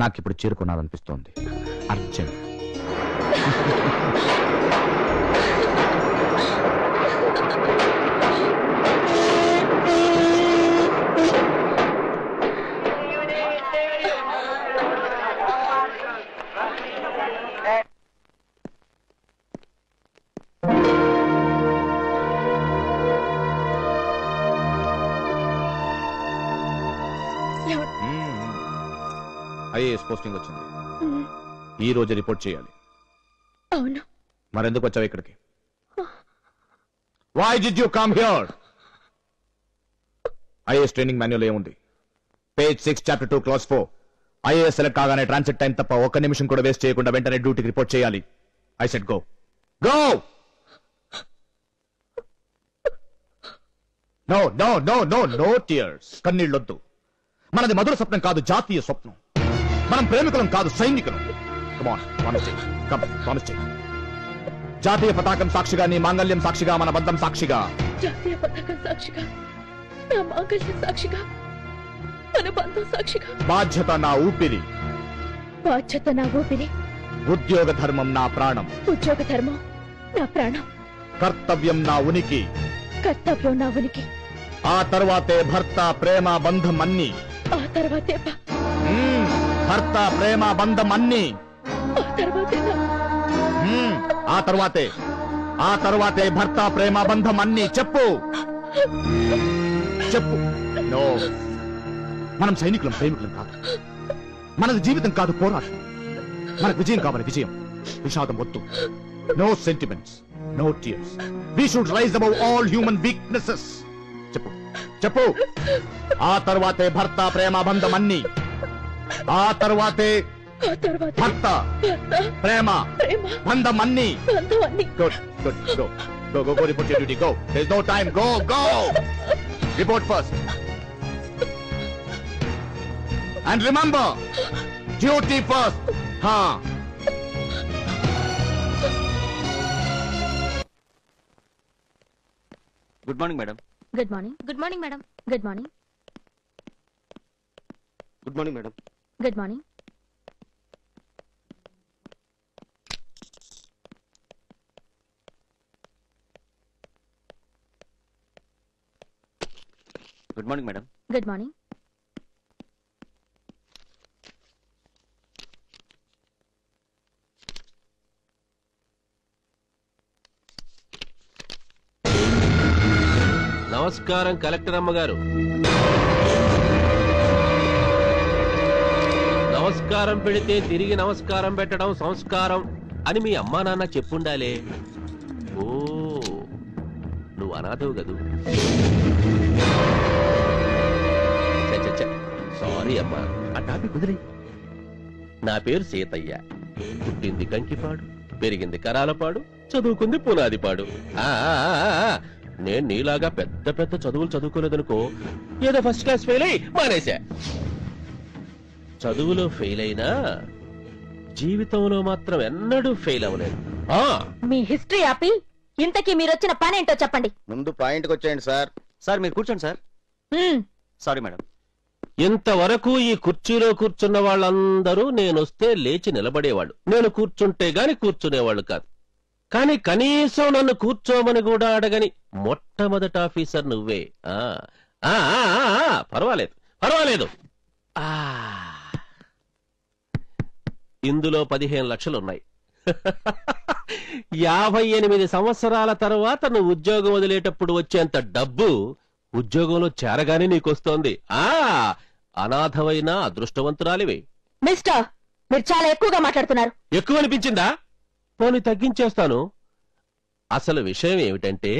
నాకిప్పుడు చేరుకున్నారనిపిస్తోంది. Urgent. IAS posting వచ్చింది. ఈ రోజు రిపోర్ట్ చేయాలి. అవును. మరెందుకు వచ్చావు ఇక్కడికి? Why did you come here? IAS training manual ఏముంది? Page 6 chapter 2 class 4. IAS select కాగానే ట్రాన్సిట్ టైం తప్ప ఒక్క నిమిషం కూడా వేస్ట్ చేయకుండా వెంటనే డ్యూటీకి రిపోర్ట్ చేయాలి. I said go. Go. No no no no no tears. కన్నీళ్ళొద్దు. మనది మధుర స్వప్నం కాదు, జాతీయ స్వప్నం. మనం ప్రేమికులం కాదు, సైనికులం. జాతీయ పతాకం సాక్షిగా, నీ మాంగళ్యం సాక్షిగా, మన బంధం సాక్షిగా. జాతీయ పతాకం సాక్షిగా, నా మాంగళ్యం సాక్షిగా, మన బంధం సాక్షిగా. బాధ్యత నా ఊపిరి. బాధ్యత నా ఊపిరి. ఉద్యోగ ధర్మం నా ప్రాణం. ఉద్యోగ ధర్మం నా ప్రాణం. కర్తవ్యం నా ఉనికి. కర్తవ్యం నా ఉనికి. ఆ తర్వాతే భర్త, ప్రేమ, బంధం అన్ని. ఆ తర్వాతే భర్త, ప్రేమ, బంధం అన్ని. ఆ తర్వాతే భర్త, ప్రేమ, బంధం అన్ని. చెప్పు చెప్పు. నో, మనం సైనికులం, ప్రేమికులం కాదు. మనది జీవితం కాదు, పోరాటం. మనకు విజయం కావాలి, విజయం. విషాదం వద్దు. No sentiments, no tears. We should rise above all human weaknesses. చెప్పు చెప్పు. ఆ తర్వాతే భర్త, ప్రేమ, బంధం అన్ని. ఆ తర్వాతే భర్త, ప్రేమ, బంధం అన్ని. Good good. Go go go go. Report your duty. Go. There is no time. Go go. Report first. And remember, duty first. హా. Good morning madam. Good morning. Good morning madam. Good morning. Good morning madam. Good morning. Good morning madam. Good morning. నమస్కారం collector అమ్మగారు. నమస్కారం పెడితే తిరిగి నమస్కారం పెట్టడం సంస్కారం అని మీ అమ్మా నాన్న చెప్పుండాలే. ఓ, నువ్వు అనాథవు కదూ. సారీ అమ్మా, ఆ టాపిక్ కుదిరి. నా పేరు సీతయ్య. పుట్టింది కంకిపాడు, పెరిగింది కరాలపాడు, చదువుకుంది పునాదిపాడు. నేను నీలాగా పెద్ద పెద్ద చదువులు చదువుకోలేదనుకో, ఏదో ఫస్ట్ క్లాస్ ఫెయిల్ అయి మానేశా. చదువులో ఫెయిల్ అయినా జీవితంలో మాత్రం ఎన్నడూ ఫెయిల్ అవ్వలేదు. మీ హిస్టరీ ఆపి ఇంతకీ మీరొచ్చిన పనేంటో చెప్పండి. ముందు పాయింట్కి వచ్చేయండి సార్. సార్ మీరు కూర్చోండి సార్. Sorry madam. ఇంతవరకు ఈ కుర్చీలో కూర్చున్న వాళ్ళందరూ నేనొస్తే లేచి నిలబడేవాళ్ళు, నేను కూర్చుంటే గాని కూర్చునేవాళ్ళు కాదు. కానీ కనీసం నన్ను కూర్చోమని కూడా అడగని మొట్టమొదటి ఆఫీసర్ నువ్వే. పర్వాలేదు పర్వాలేదు. ఇందులో 15 లక్షలున్నాయి. 58 సంవత్సరాల తర్వాత నువ్వు ఉద్యోగం వదిలేటప్పుడు వచ్చేంత డబ్బు ఉద్యోగంలో చేరగానే నీకొస్తోంది. అనాథమైన అదృష్టవంతురాలివి. మిస్టర్, మీరు చాలా ఎక్కువగా మాట్లాడుతున్నారు. ఎక్కువ అనిపించిందా? పోనీ తగ్గించేస్తాను. అసలు విషయం ఏమిటంటే,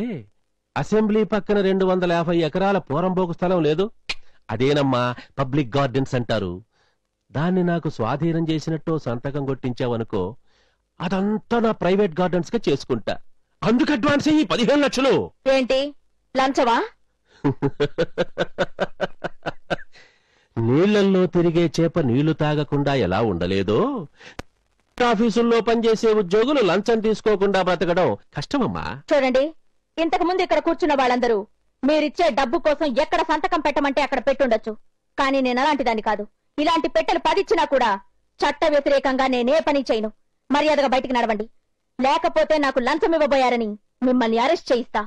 అసెంబ్లీ పక్కన 250 ఎకరాల పోరంబోకు స్థలం లేదు, అదేనమ్మా పబ్లిక్ గార్డెన్స్ అంటారు. దాన్ని నాకు స్వాధీనం చేసినట్టు సంతకం కొట్టించావనుకో, అదంతా నా ప్రైవేట్ గార్డెన్స్ గా చేసుకుంటా. అందుకు అడ్వాన్స్ అయ్యి 15 లక్షలు. ఏంటి లంచమా? నీళ్లల్లో తిరిగే చేప నీళ్లు తాగకుండా ఎలా ఉండలేదో, ఆఫీసుల్లో పనిచేసే ఉద్యోగులు లంచం తీసుకోకుండా బ్రతకడం కష్టమమ్మా. చూడండి, ఇంతకు ముందు ఇక్కడ కూర్చున్న వాళ్ళందరూ మీరిచ్చే డబ్బు కోసం ఎక్కడ సంతకం పెట్టమంటే అక్కడ పెట్టుండొచ్చు. కానీ నేను అలాంటి దాన్ని కాదు. ఇలాంటి పెట్టెలు 10 ఇచ్చినా కూడా చట్ట వ్యతిరేకంగా నేనే పని చేయను. మర్యాదగా బయటికి నడవండి, లేకపోతే నాకు లంచం ఇవ్వబోయారని మిమ్మల్ని అరెస్ట్ చేయిస్తా.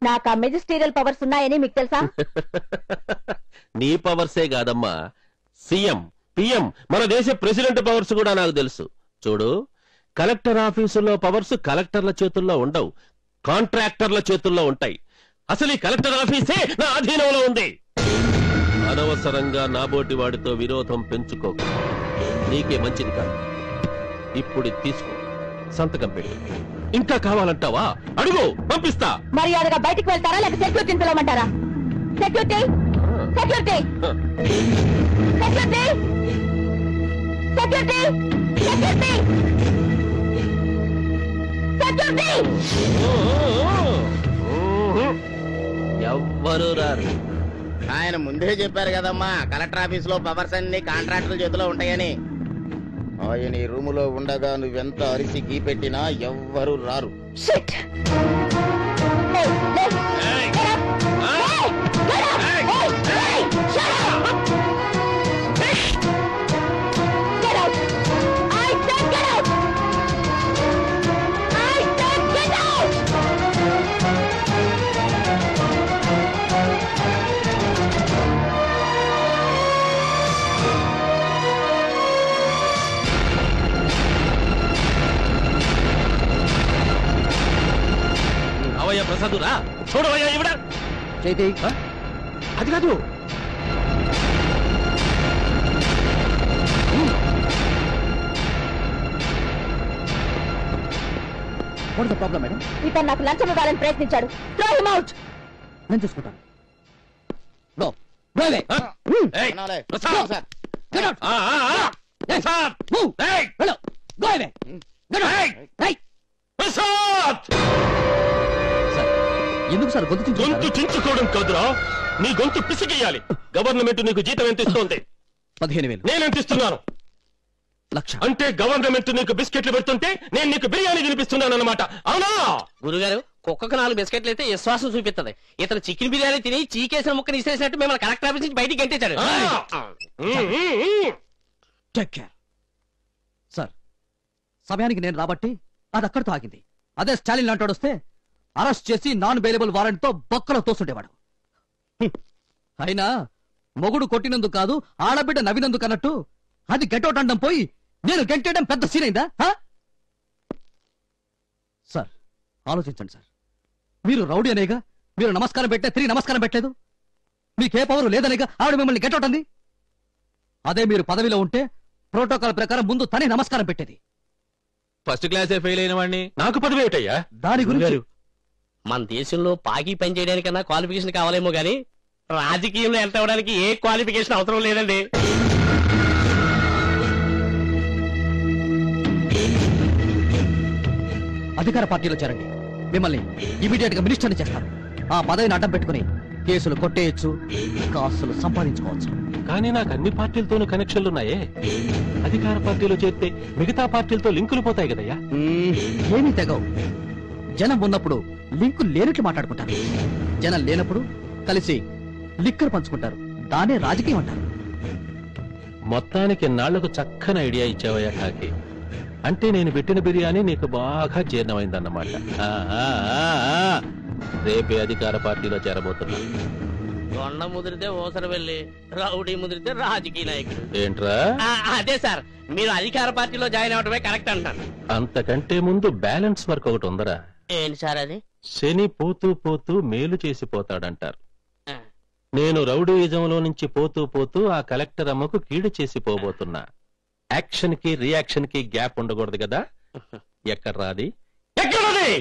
నాకు ఆ మెజిస్టీరియల్ పవర్స్ ఉన్నాయని మీకు తెలుసా? నీ పవర్సే కాదమ్మా, సీఎం పిఎం మన దేశ ప్రెసిడెంట్ పవర్స్ కూడా నాకు తెలుసు. చూడు, కలెక్టర్ ఆఫీసులో పవర్స్ కలెక్టర్ల చేతుల్లో ఉండవు, కాంట్రాక్టర్ల చేతుల్లో ఉంటాయి. అసలు ఈ కలెక్టర్ ఆఫీసే నా అధీనంలో ఉంది. అనవసరంగా నాబోటి వాడితో విరోధం పెంచుకోకు, నీకే మంచిది కాదు. ఇప్పుడు తీసుకో, సంతకం పెట్టు. ఇంకా కావాలంటావా? అడుగు, పంపిస్తా. మర్యాదగా బయటికి వెళ్తారా లేక సెక్యూరిటీని పిలవమంటారా? Security, security, security, security, security, security. ఎవ్వరు రారు. ఆయన ముందే చెప్పారు కదమ్మా, కలెక్టర్ ఆఫీస్ లో పవర్స్ అన్ని కాంట్రాక్టర్ చేతిలో ఉంటాయని. ఆయన ఈ రూములో ఉండగా నువ్వెంత అరిసి గీ పెట్టినా ఎవ్వరు రారు. Shit! Hey, hey, get up! Hey, get up! Hey, hey, shut up! Get out! I said get out! I said get out! అవయ్య ప్రసాదురా, చూడవయ్యా ఇవిడ. చైతి, అది కాదు, వాట్ ద ప్రాబ్లం మేడం? ఇతను నాకు లంచం ఇవ్వాలని ప్రయత్నించాడు. Throw him out! నేను చూసుకుంటాను. ఏయ్, వినాలే. ప్రసాద్. సార్, ప్రసాద్. ఏయ్, ఏయ్, ప్రసాద్. ఎందుకు సార్ గొంతు గొంతు చించుకోవడం కాదురా, నీ గొంతు పిసిగేయాలి. గవర్నమెంట్ నీకు జీతం ఎంత ఇస్తోంది? 15,000. నేనెంత ఇస్తున్నాను? లక్ష. అంటే గవర్నమెంట్ నీకు బిస్కెట్లు పెడుతుంటే నేను నీకు బిర్యానీ తినిపిస్తున్నాను అన్నమాట, అవునా? గురుగారు, కుక్కకు 4 బిస్కెట్లు అయితే విశ్వాసం చూపిస్తుంది. ఇతను చికెన్ బిర్యానీ తిని చీకేసిన ముక్కని ఇసేసినట్టు మిమ్మల్ని కలెక్టర్ ఆఫీస్ నుంచి బయటికి గంటేశాడు. Take care. సార్, సమయానికి నేను రాబట్టి అది అక్కడితో ఆగింది. అదే స్టాలిన్ లాంటి వస్తే అరెస్ట్ చేసి నాన్ బెయిలబుల్ వారెంట్ తో బొక్కలో తోస్తుండేవాడు. అయినా మొగుడు కొట్టినందుకు కాదు, ఆడబిడ్డ నవ్వినందుకు అన్నట్టు అది గెట్అవుట్ అనడం పోయి నేను గెంటేయడం పెద్ద సీన్ అయిందా? సార్, ఆలోచించండి సార్. మీరు రౌడీ అనేగా మీరు నమస్కారం పెట్టే తిరిగి నమస్కారం పెట్టలేదు. మీకే పవరు లేదనేగా ఆవిడ మిమ్మల్ని గెట్అవుట్ అంది. అదే మీరు పదవిలో ఉంటే ప్రోటోకాల్ ప్రకారం ముందు తనే నమస్కారం పెట్టేది. ఫస్ట్ క్లాసే ఫెయిల్ అయిన వాడిని నాకు పదవి ఏమిటయ్యా? దాని గురించి మన దేశంలో పాకి పని చేయడానికన్నా క్వాలిఫికేషన్ కావాలేమో గానీ రాజకీయంలో ఎంత అవడానికి ఏ క్వాలిఫికేషన్ అవసరం లేదండి. అధికార పార్టీలో చేరండి, మిమ్మల్ని ఇమీడియట్ గా మినిస్టర్ని చేస్తారు. ఆ పదవిని అడ్డం పెట్టుకుని కేసులు కొట్టేయచ్చు, కాసులు సంపాదించుకోవచ్చు. కానీ నాకు అన్ని పార్టీలతోనూ కనెక్షన్లున్నాయే. అధికార పార్టీలో చేరితే మిగతా పార్టీలతో లింకులు పోతాయి కదయ్యా. ఏమీ తెగవు. జనం ఉన్నప్పుడు లింకులు లేనట్లు మాట్లాడుకుంటారు, జనం లేనప్పుడు కలిసి లిక్కర్ పంచుకుంటారు. దానే రాజకీయం అంటారు. మొత్తానికి నాళ్లకు చక్కని ఐడియా ఇచ్చావయ్యా కాకి. అంటే నేను పెట్టిన బిర్యానీ నీకు బాగా జీర్ణమైందన్నమాట. రేపే అధికార పార్టీలో చేరబోతున్నా. దొండ ముదిరితే ఓసర వెళ్ళి, రౌడీ ముదిరితే రాజకీయ నాయకుడు. ఏంట్రా? అదే సార్, మీరు అధికార పార్టీలో జాయిన్ అవడమే కరెక్ట్ అంటాను. అంతకంటే ముందు బ్యాలెన్స్ వర్క్ ఒకటి ఉందరా. ఏంటి సార్ అది? శని పోతూ పోతూ మేలు చేసిపోతాడంటారు. నేను రౌడీయిజంలో నుంచి పోతూ పోతూ ఆ కలెక్టర్ అమ్మకు కీడు చేసిపోబోతున్నా. యాక్షన్ కి రియాక్షన్ కి గ్యాప్ ఉండకూడదు కదా. ఎక్కడ్రాది? ఎక్కడది?